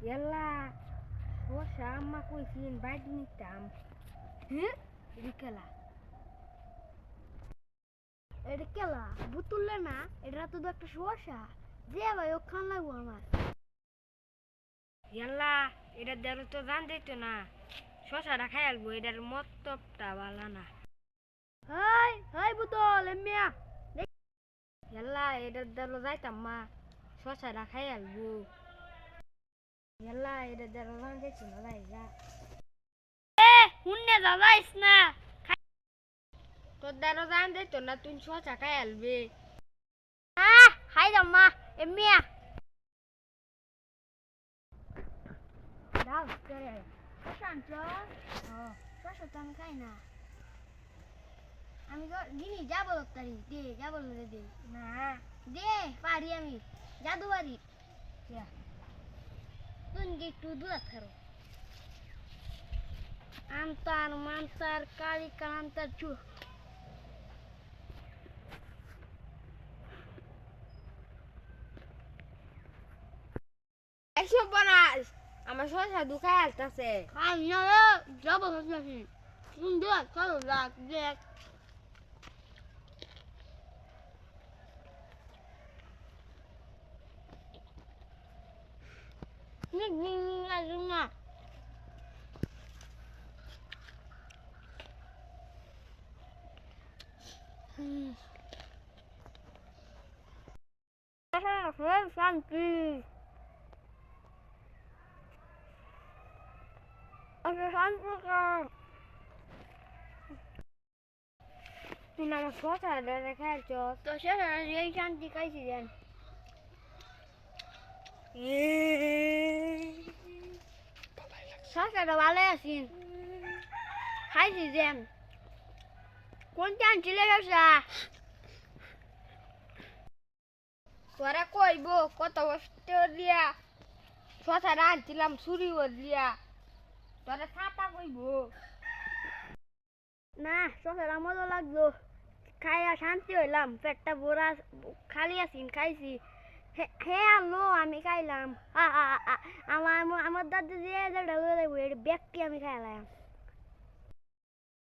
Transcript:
ಎಲ್ಲ ವರ್ಷ ಅಮ್ಮ ಕೊಯ್ಸಿನ ಬಾಡಿ ನಿಂತಾম এডকেলা বুতুললে না এটা তো একটা সমস্যা যে ভাই ওখান লাগবো আমার এল্লা এটা দেরো তো জানতে তো না শশাটা খাই আসবো এটার মতটা ভালো না হাই হাই বুতল এমিয়া এল্লা এটা দেরো যাইতাম মা শশাটা খাই আসবো এল্লা এটা দেরো জানতে তো না যাইগা হুন্নে যাইস না তোর দেরো জানতে তো না তুই শশা খাই আসবে হাই জাম্মা এমিয়া দাও করে শান্ত শশা তো আমি খাই না আমি তো দিনই যাবো তারি দে যাবো দে না দে পারি আমি জাদু পারি তুমি একটু দূর থাকো আন্তার মান্তার কালি কান্তার চু এসব বানাস আমার শশা দুখায় আসতেছে খাই না যাবো সুন্দর চলো রাখ দেখ না শান্তি শান্তি তুই আমার শশা দেখাচ্ছ তো শশা এই শান্তি খাইছি দেন শশাটা ভালো আছিস খাইছি দেন কোনটা আনছিলে শশা তোরা কইব কত কষ্ট দিয়া শশাটা আনছিলাম চুরি দিয়া তোরা ছাপা কইব না শশাটা মজা লাগলো খাইয়া শান্তি হইলাম পেটটা ভরা খালি আছিন খাইছি হে আনলো আমি খাইলাম আমার দাদু যে ব্যক্তি আমি খাইলাম